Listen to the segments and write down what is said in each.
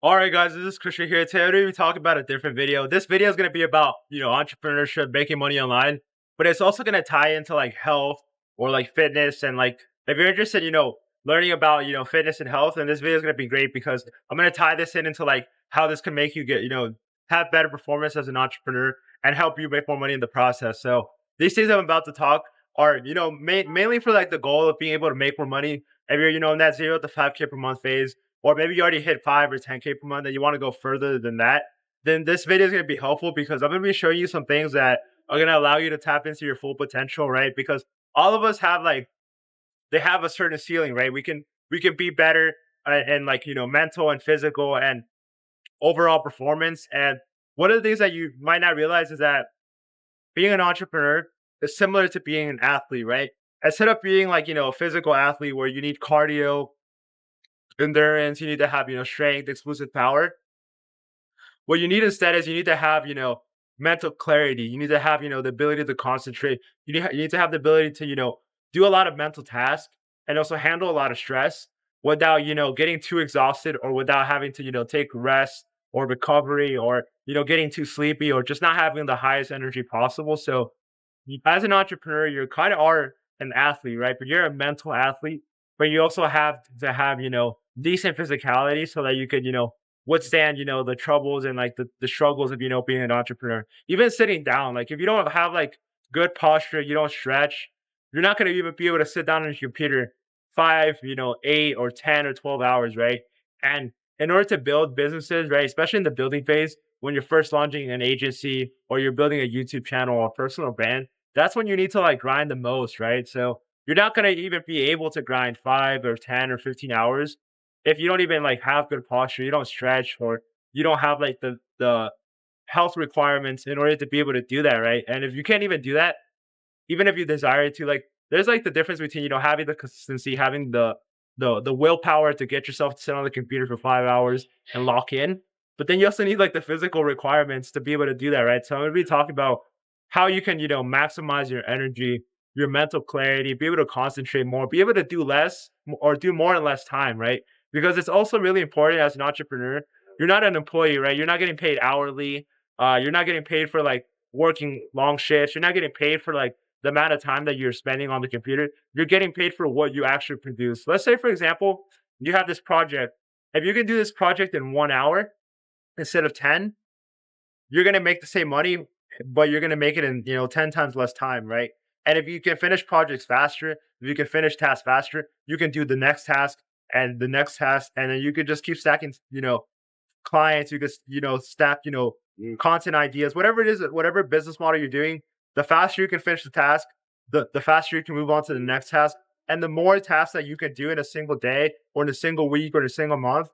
All right, guys, this is Christian here. Today, we're going to be talking about a different video. This video is going to be about, entrepreneurship, making money online, but it's also going to tie into like health or like fitness. And like, if you're interested, learning about, fitness and health, and this video is going to be great because I'm going to tie this into like how this can make you get, have better performance as an entrepreneur and help you make more money in the process. So these things I'm about to talk are, mainly for like the goal of being able to make more money. If you're, in that 0 to 5K per month phase, or maybe you already hit 5 or 10K per month and you want to go further than that, then this video is going to be helpful because I'm going to be showing you some things that are going to allow you to tap into your full potential, right? Because all of us have like they have a certain ceiling, right? We can be better and like mental and physical and overall performance. And one of the things that you might not realize is that being an entrepreneur is similar to being an athlete, right? Instead of being like a physical athlete where you need cardio, endurance, you need to have strength, explosive power. What you need instead is you need to have mental clarity. You need to have the ability to concentrate. You need to have the ability to do a lot of mental tasks and also handle a lot of stress without getting too exhausted or without having to take rest or recovery or getting too sleepy or just not having the highest energy possible. So as an entrepreneur, you kind of are an athlete, right? But you're a mental athlete, but you also have to have, decent physicality so that you could, withstand, the troubles and like the struggles of, being an entrepreneur. Even sitting down, like if you don't have like good posture, you don't stretch, you're not going to even be able to sit down on your computer 5, 8 or 10 or 12 hours, right? And in order to build businesses, right, especially in the building phase, when you're first launching an agency or you're building a YouTube channel or personal brand, that's when you need to like grind the most, right? So you're not gonna even be able to grind 5 or 10 or 15 hours if you don't even like have good posture, you don't stretch, or you don't have like the health requirements in order to be able to do that, right? And if you can't even do that, even if you desire to, like, there's like the difference between having the consistency, having the willpower to get yourself to sit on the computer for 5 hours and lock in, but then you also need like the physical requirements to be able to do that, right? So I'm gonna be talking about how you can maximize your energy, your mental clarity, be able to concentrate more, be able to do less or do more in less time, right? Because it's also really important as an entrepreneur. You're not an employee, right? You're not getting paid hourly. You're not getting paid for like working long shifts. You're not getting paid for like the amount of time that you're spending on the computer. You're getting paid for what you actually produce. Let's say, for example, you have this project. If you can do this project in 1 hour instead of 10, you're going to make the same money, but you're going to make it in, 10 times less time, right? And if you can finish projects faster, if you can finish tasks faster, you can do the next task and the next task. And then you could just keep stacking, clients. You could, stack, content ideas, whatever it is, whatever business model you're doing, the faster you can finish the task, the faster you can move on to the next task. And the more tasks that you can do in a single day or in a single week or in a single month,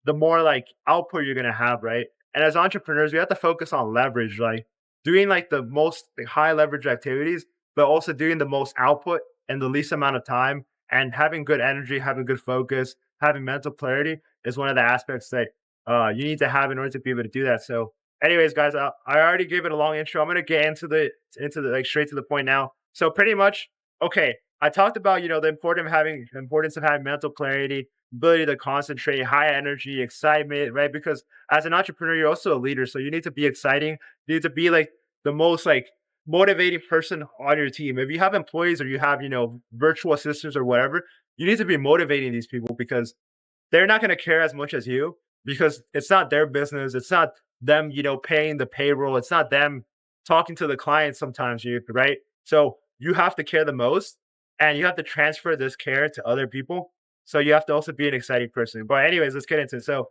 the more like output you're gonna have, right? And as entrepreneurs, we have to focus on leverage, like doing like the most like, high leverage activities, but also doing the most output in the least amount of time and having good energy, having good focus, having mental clarity is one of the aspects that you need to have in order to be able to do that. So, anyways, guys, I already gave it a long intro. I'm gonna get into the like straight to the point now. So, pretty much, okay. I talked about the importance of having mental clarity, ability to concentrate, high energy, excitement, right? Because as an entrepreneur, you're also a leader, so you need to be exciting. You need to be like the most like motivating person on your team. If you have employees or you have virtual assistants or whatever, you need to be motivating these people because they're not going to care as much as you because it's not their business. It's not them, paying the payroll. It's not them talking to the client sometimes, right? So you have to care the most and you have to transfer this care to other people. So you have to also be an exciting person. But anyways, let's get into it. So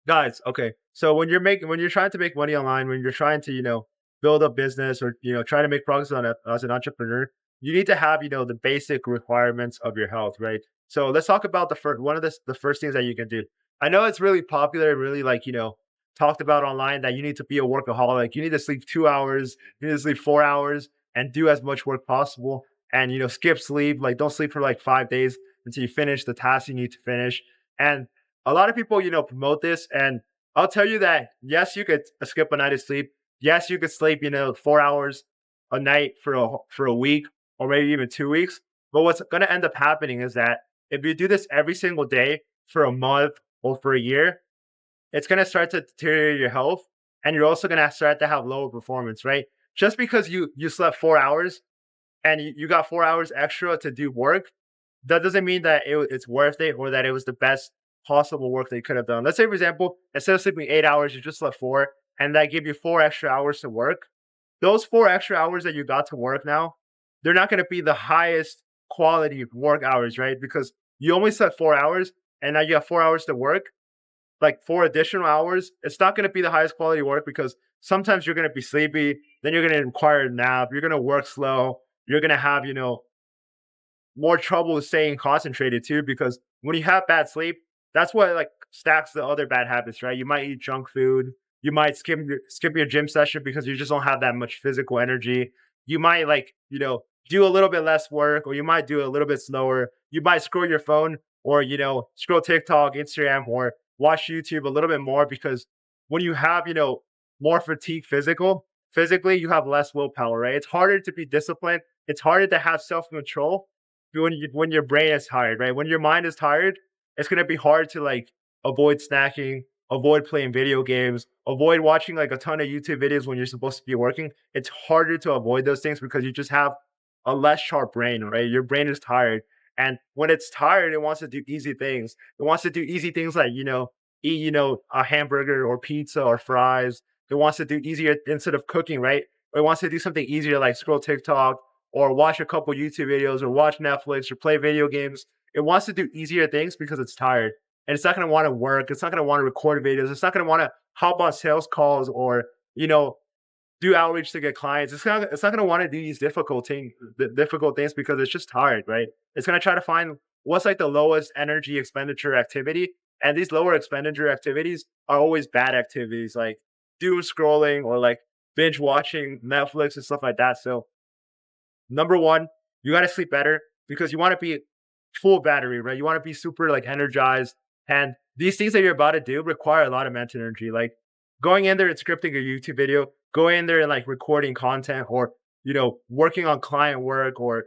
guys, okay. So when you're trying to make money online, when you're trying to, build a business or, try to make progress as an entrepreneur, you need to have, the basic requirements of your health, right? So let's talk about one of the first things that you can do. I know it's really popular, really like, talked about online that you need to be a workaholic. You need to sleep 2 hours, you need to sleep 4 hours and do as much work possible. And, skip sleep, like don't sleep for like 5 days until you finish the task you need to finish. And a lot of people, promote this. And I'll tell you that, yes, you could skip a night of sleep. Yes, you could sleep, 4 hours a night for a week or maybe even 2 weeks. But what's going to end up happening is that if you do this every single day for a month or for a year, it's going to start to deteriorate your health, and you're also going to start to have lower performance, right? Just because you slept 4 hours and you got 4 hours extra to do work, that doesn't mean that it's worth it or that it was the best possible work that you could have done. Let's say, for example, instead of sleeping 8 hours, you just slept four, and that gave you 4 extra hours to work. Those 4 extra hours that you got to work now, they're not going to be the highest quality work hours, right? Because you only slept 4 hours and now you have 4 hours to work, like 4 additional hours. It's not going to be the highest quality work because sometimes you're going to be sleepy, then you're going to require a nap, you're going to work slow, you're going to have, more trouble staying concentrated too, because when you have bad sleep, that's what like stacks the other bad habits, right? You might eat junk food, you might skip your gym session because you just don't have that much physical energy. You might like, do a little bit less work, or you might do a little bit slower. You might scroll your phone, or scroll TikTok, Instagram, or watch YouTube a little bit more, because when you have, more fatigue physically, you have less willpower, right? It's harder to be disciplined. It's harder to have self-control when your brain is tired, right? When your mind is tired, it's gonna be hard to like avoid snacking, avoid playing video games, avoid watching like a ton of YouTube videos when you're supposed to be working. It's harder to avoid those things because you just have a less sharp brain, right? Your brain is tired. And when it's tired, it wants to do easy things. It wants to do easy things like, eat, a hamburger or pizza or fries. It wants to do easier instead of cooking, right? Or it wants to do something easier like scroll TikTok or watch a couple YouTube videos or watch Netflix or play video games. It wants to do easier things because it's tired. And it's not going to want to work. It's not going to want to record videos. It's not going to want to hop on sales calls or, do outreach to get clients. It's not going to want to do these difficult things because it's just tired, right? It's going to try to find what's like the lowest energy expenditure activity. And these lower expenditure activities are always bad activities like doom scrolling or like binge watching Netflix and stuff like that. So number one, you got to sleep better because you want to be full battery, right? You want to be super like energized. And these things that you're about to do require a lot of mental energy. Like going in there and scripting a YouTube video, going in there and like recording content or, working on client work or,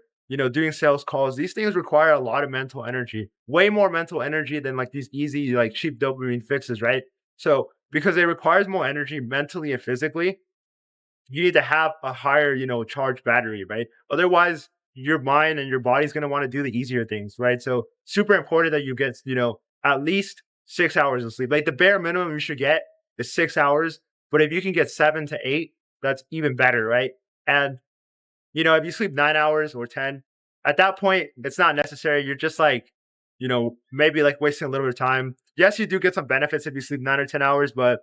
doing sales calls. These things require a lot of mental energy, way more mental energy than like these easy, like cheap dopamine fixes, right? So because it requires more energy mentally and physically, you need to have a higher, charged battery, right? Otherwise, your mind and your body's going to want to do the easier things, right? So super important that you get, at least 6 hours of sleep. Like the bare minimum you should get is 6 hours. But if you can get 7 to 8, that's even better, right? And, if you sleep 9 hours or 10, at that point, it's not necessary. You're just like, maybe like wasting a little bit of time. Yes, you do get some benefits if you sleep 9 or 10 hours, but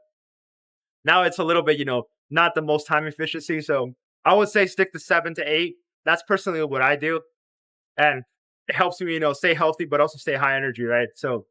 now it's a little bit, not the most time efficiency. So I would say stick to 7 to 8. That's personally what I do. And it helps me, stay healthy, but also stay high energy, right? So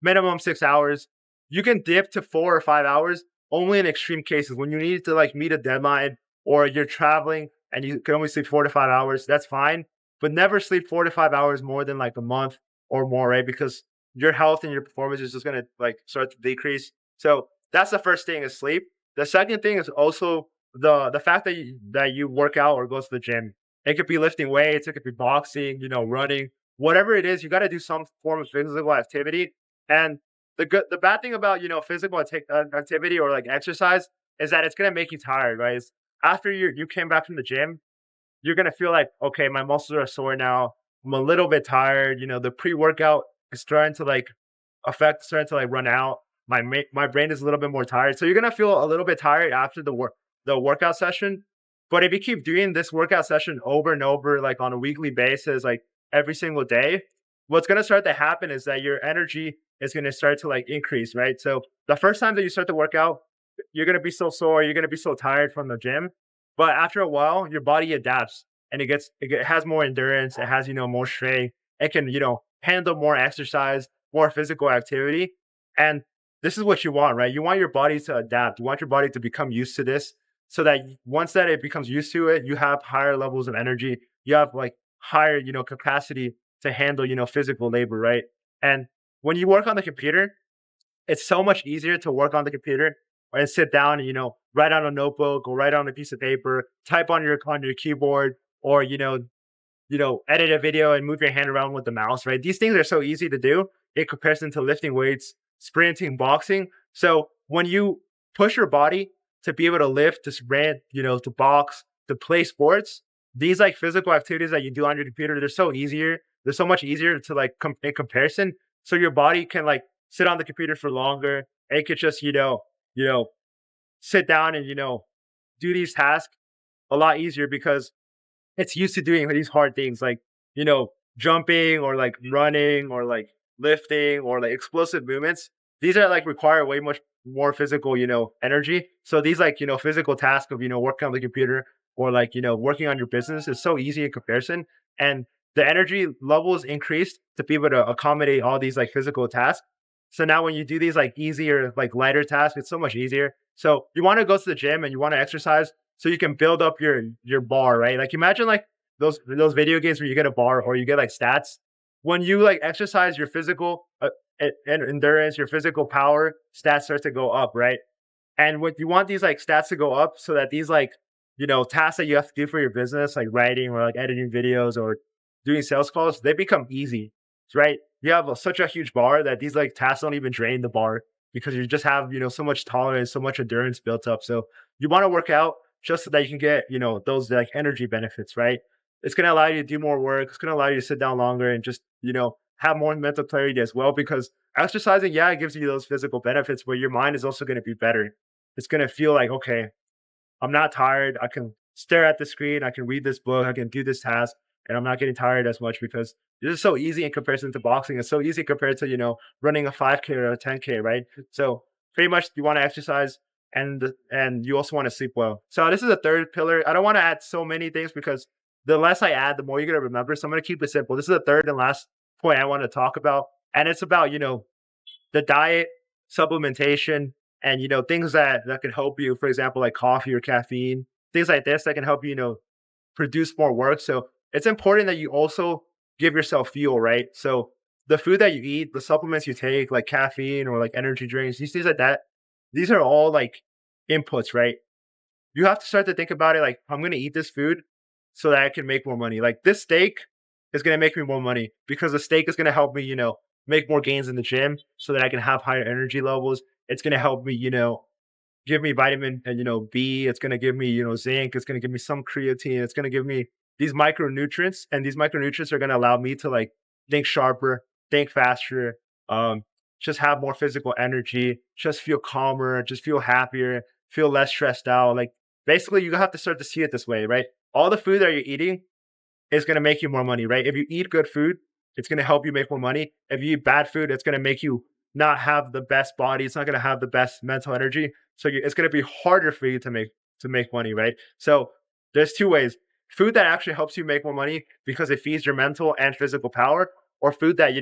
minimum 6 hours. You can dip to 4 or 5 hours only in extreme cases when you need to like meet a deadline or you're traveling and you can only sleep 4 to 5 hours. That's fine, but never sleep 4 to 5 hours more than like a month or more, right? Because your health and your performance is just gonna like start to decrease. So that's the first thing is sleep. The second thing is also the fact that you work out or go to the gym. It could be lifting weights, it could be boxing, running, whatever it is. You got to do some form of physical activity. And the bad thing about physical activity or like exercise is that it's gonna make you tired, right? After you came back from the gym, you're gonna feel like, okay, my muscles are sore now. I'm a little bit tired. The pre-workout is starting to like starting to like run out. My brain is a little bit more tired, so you're gonna feel a little bit tired after the workout session. But if you keep doing this workout session over and over, like on a weekly basis, like every single day, what's gonna start to happen is that your energy is gonna start to like increase, right? So the first time that you start to work out, you're gonna be so sore, you're gonna be so tired from the gym. But after a while, your body adapts and it has more endurance, it has, more strength, it can, handle more exercise, more physical activity. And this is what you want, right? You want your body to adapt. You want your body to become used to this so that once that it becomes used to it, you have higher levels of energy. You have like higher, capacity to handle, physical labor, right? And when you work on the computer, it's so much easier to work on the computer and sit down and, write on a notebook or write on a piece of paper, type on your keyboard, or, edit a video and move your hand around with the mouse, right? These things are so easy to do in comparison to lifting weights, sprinting, boxing. So when you push your body to be able to lift, to sprint, to box, to play sports, these like physical activities that you do on your computer, they're so easier. They're so much easier to like in comparison. So your body can like sit on the computer for longer. And it could just, you know, sit down and, do these tasks a lot easier because it's used to doing these hard things like, jumping or like running or like lifting or like explosive movements. These are like require way much more physical, energy. So these like, physical tasks of, working on the computer or like, working on your business is so easy in comparison. And the energy level is increased to be able to accommodate all these like physical tasks. So now when you do these like easier, like lighter tasks, it's so much easier. So you want to go to the gym and you want to exercise so you can build up your bar, right? Like imagine like those video games where you get a bar or you get like stats. When you like exercise your physical and endurance, your physical power stats start to go up, right? And what you want these like stats to go up so that these like tasks that you have to do for your business, like writing or like editing videos or doing sales calls, they become easy, right? You have such a huge bar that these like tasks don't even drain the bar because you just have so much tolerance, so much endurance built up. So you want to work out just so that you can get those like energy benefits, right? It's going to allow you to do more work. It's going to allow you to sit down longer and just have more mental clarity as well because exercising, yeah, it gives you those physical benefits, but your mind is also going to be better. It's going to feel like, okay, I'm not tired. I can stare at the screen. I can read this book. I can do this task, and I'm not getting tired as much because this is so easy in comparison to boxing. It's so easy compared to running a 5K or a 10K, right? So pretty much you want to exercise and you also want to sleep well. So this is the third pillar. I don't want to add so many things because the less I add, the more you're gonna remember. So I'm gonna keep it simple. This is the third and last point I want to talk about, and it's about the diet, supplementation, and things that can help you. For example, like coffee or caffeine, things like this that can help you, produce more work. So it's important that you also give yourself fuel, right? So the food that you eat, the supplements you take, like caffeine or like energy drinks, these things like that, these are all like inputs, right? You have to start to think about it like, I'm going to eat this food so that I can make more money. Like this steak is going to make me more money because the steak is going to help me, make more gains in the gym so that I can have higher energy levels. It's going to help me, give me vitamin and B. It's going to give me, zinc. It's going to give me some creatine. It's going to give me these micronutrients, and these micronutrients are going to allow me to like think sharper, think faster, um, just have more physical energy, just feel calmer, just feel happier, feel less stressed out. Like basically, you have to start to see it this way, right? All the food that you're eating is going to make you more money, right? If you eat good food, it's going to help you make more money. If you eat bad food, it's going to make you not have the best body. It's not going to have the best mental energy. So it's going to be harder for you to make money, right? So there's two ways: food that actually helps you make more money because it feeds your mental and physical power, or food that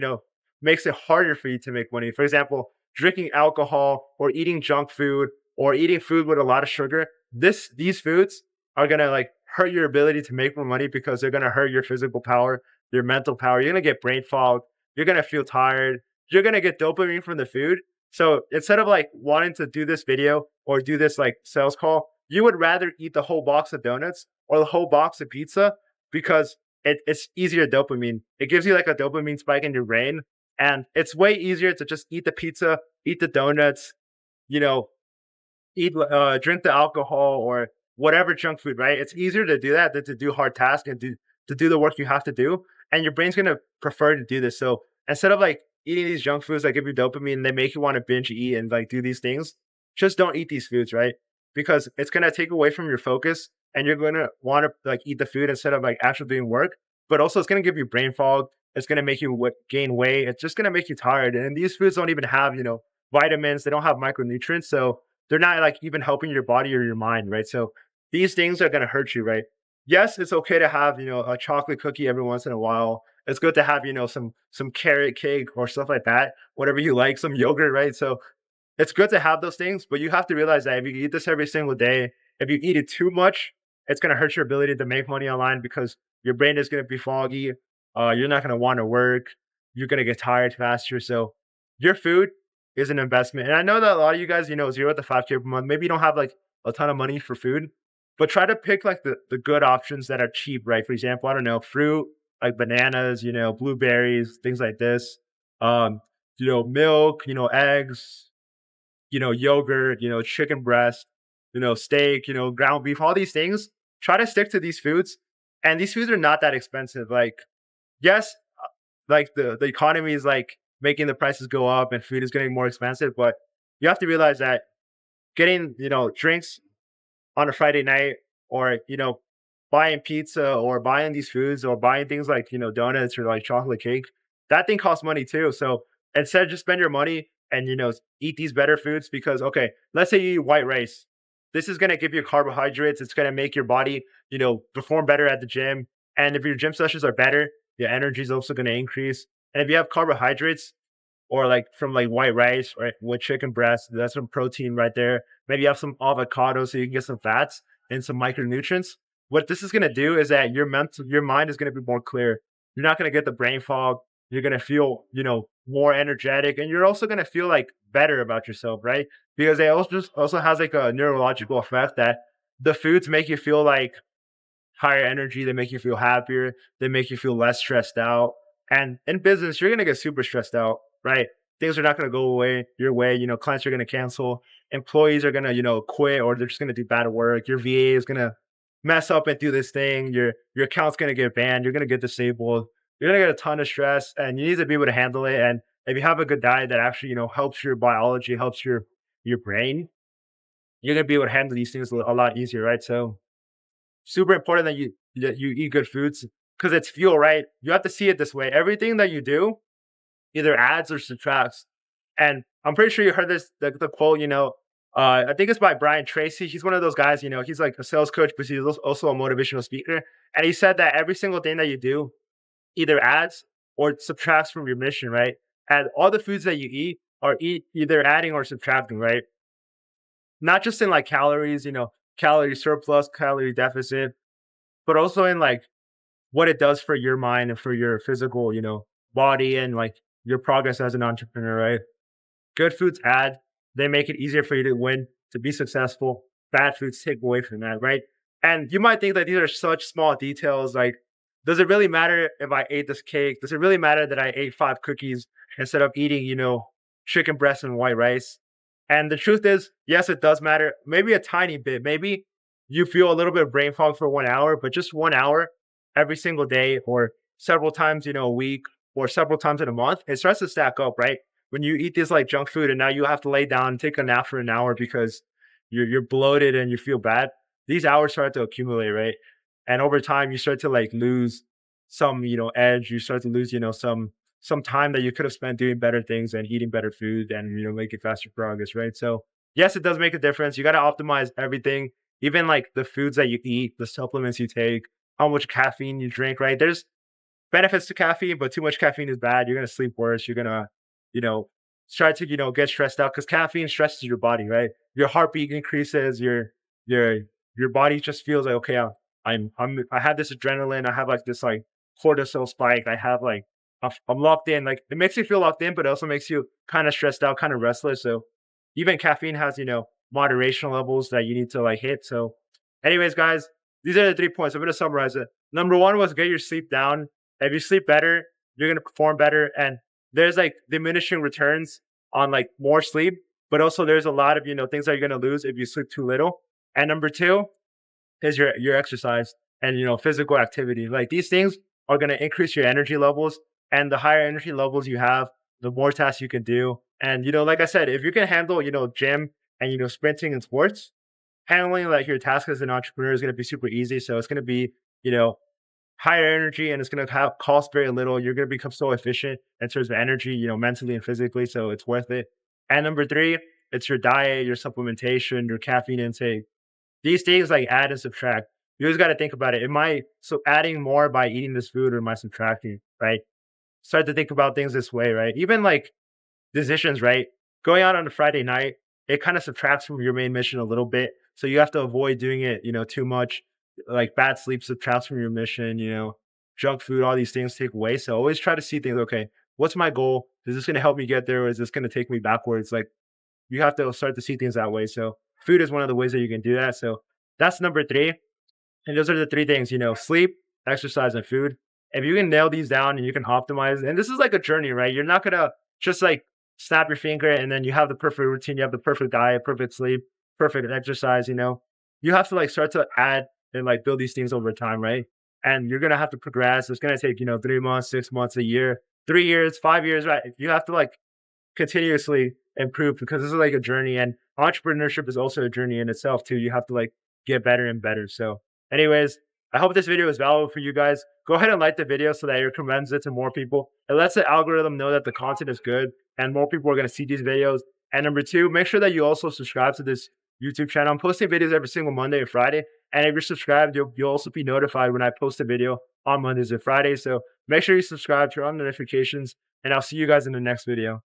makes it harder for you to make money. For example, drinking alcohol or eating junk food or eating food with a lot of sugar. These foods are gonna like hurt your ability to make more money because they're gonna hurt your physical power, your mental power. You're gonna get brain fog. You're gonna feel tired. You're gonna get dopamine from the food. So instead of like wanting to do this video or do this like sales call, you would rather eat the whole box of donuts or the whole box of pizza because it's easier dopamine. It gives you like a dopamine spike in your brain. And it's way easier to just eat the pizza, eat the donuts, you know, drink the alcohol or whatever junk food, right? It's easier to do that than to do hard tasks and to do the work you have to do. And your brain's gonna prefer to do this. So instead of like eating these junk foods that give you dopamine, they make you want to binge eat and like do these things. Just don't eat these foods, right? Because it's gonna take away from your focus, and you're gonna want to like eat the food instead of like actually doing work. But also, it's gonna give you brain fog. It's gonna make you gain weight. It's just gonna make you tired. And these foods don't even have vitamins. They don't have micronutrients. So they're not like even helping your body or your mind, right? So these things are going to hurt you, right? Yes, it's okay to have, a chocolate cookie every once in a while. It's good to have, some carrot cake or stuff like that, whatever you like, some yogurt, right? So it's good to have those things, but you have to realize that if you eat this every single day, if you eat it too much, it's going to hurt your ability to make money online because your brain is going to be foggy. You're not going to want to work. You're going to get tired faster. So your food is an investment. And I know that a lot of you guys, 0 to 5K per month, maybe you don't have like a ton of money for food, but try to pick like the good options that are cheap, right? For example, I don't know, fruit, like bananas, blueberries, things like this. Um, milk, eggs, yogurt, chicken breast, steak, ground beef, all these things. Try to stick to these foods. And these foods are not that expensive. Like, yes, like the economy is like making the prices go up and food is getting more expensive, but you have to realize that getting, drinks on a Friday night, or buying pizza or buying these foods or buying things like donuts or like chocolate cake, that thing costs money too. So instead, just spend your money and eat these better foods. Because okay, let's say you eat white rice, this is going to give you carbohydrates. It's going to make your body perform better at the gym. And if your gym sessions are better, your energy is also going to increase. And if you have carbohydrates, or like from like white rice or with chicken breast, that's some protein right there. Maybe you have some avocado so you can get some fats and some micronutrients. What this is gonna do is that your mind is gonna be more clear. You're not gonna get the brain fog. You're gonna feel, more energetic, and you're also gonna feel like better about yourself, right? Because it also has like a neurological effect that the foods make you feel like higher energy, they make you feel happier, they make you feel less stressed out. And in business, you're gonna get super stressed out, right? Things are not gonna go away your way. Clients are gonna cancel, employees are gonna, quit, or they're just gonna do bad work. Your VA is gonna mess up and do this thing. Your account's gonna get banned, you're gonna get disabled, you're gonna get a ton of stress, and you need to be able to handle it. And if you have a good diet that actually, helps your biology, helps your brain, you're gonna be able to handle these things a lot easier, right? So super important that you eat good foods because it's fuel, right? You have to see it this way. Everything that you do either adds or subtracts. And I'm pretty sure you heard this the quote, I think it's by Brian Tracy. He's one of those guys, he's like a sales coach, but he's also a motivational speaker. And he said that every single thing that you do either adds or subtracts from your mission, right? And all the foods that you eat are either adding or subtracting, right? Not just in like calories, calorie surplus, calorie deficit, but also in like what it does for your mind and for your physical, body, and like your progress as an entrepreneur, right? Good foods add, they make it easier for you to win, to be successful. Bad foods take away from that, right? And you might think that these are such small details. Like, does it really matter if I ate this cake? Does it really matter that I ate 5 cookies instead of eating, chicken breast and white rice? And the truth is, yes, it does matter. Maybe a tiny bit. Maybe you feel a little bit of brain fog for 1 hour, but just 1 hour every single day, or several times, a week, or several times in a month, it starts to stack up, right? When you eat this like junk food and now you have to lay down and take a nap for an hour because you're bloated and you feel bad, these hours start to accumulate, right? And over time you start to like lose some, edge. You start to lose, some time that you could have spent doing better things and eating better food and making faster progress, right? So yes, it does make a difference. You got to optimize everything, even like the foods that you eat, the supplements you take, how much caffeine you drink, right? There's benefits to caffeine, but too much caffeine is bad. You're gonna sleep worse. You're gonna, you know, start to, get stressed out because caffeine stresses your body, right? Your heartbeat increases, your your body just feels like, okay, I have this adrenaline, I have like this like cortisol spike, I have like I'm locked in. Like it makes you feel locked in, but it also makes you kind of stressed out, kind of restless. So even caffeine has, moderation levels that you need to like hit. So, anyways, guys, these are the 3 points. I'm gonna summarize it. Number one was get your sleep down. If you sleep better, you're gonna perform better. And there's like diminishing returns on like more sleep, but also there's a lot of things that you're gonna lose if you sleep too little. And number two is your exercise and physical activity. Like these things are gonna increase your energy levels, and the higher energy levels you have, the more tasks you can do. And like I said, if you can handle gym and sprinting and sports, handling like your task as an entrepreneur is going to be super easy. So it's going to be, you know, higher energy, and it's going to have cost very little. You're going to become so efficient in terms of energy, mentally and physically. So it's worth it. And number three, it's your diet, your supplementation, your caffeine intake. These things like add and subtract. You always got to think about it. Am I so adding more by eating this food, or am I subtracting? Right. Start to think about things this way, right? Even like decisions, right? Going out on a Friday night, it kind of subtracts from your main mission a little bit. So you have to avoid doing it, too much. Like bad sleep subtracts from your mission, junk food, all these things take away. So always try to see things, okay, what's my goal? Is this going to help me get there? Or is this going to take me backwards? Like you have to start to see things that way. So food is one of the ways that you can do that. So that's number three. And those are the three things, sleep, exercise, and food. If you can nail these down and you can optimize, and this is like a journey, right? You're not gonna just like snap your finger and then you have the perfect routine, you have the perfect diet, perfect sleep, perfect exercise, you have to like start to add and like build these things over time, right? And you're gonna have to progress. It's gonna take, 3 months, 6 months, a year, 3 years, 5 years, right? You have to like continuously improve because this is like a journey, and entrepreneurship is also a journey in itself too. You have to like get better and better. So, anyways, I hope this video is valuable for you guys. Go ahead and like the video so that it recommends it to more people. It lets the algorithm know that the content is good and more people are going to see these videos. And number two, make sure that you also subscribe to this YouTube channel. I'm posting videos every single Monday and Friday. And if you're subscribed, you'll also be notified when I post a video on Mondays and Fridays. So make sure you subscribe, turn on notifications, and I'll see you guys in the next video.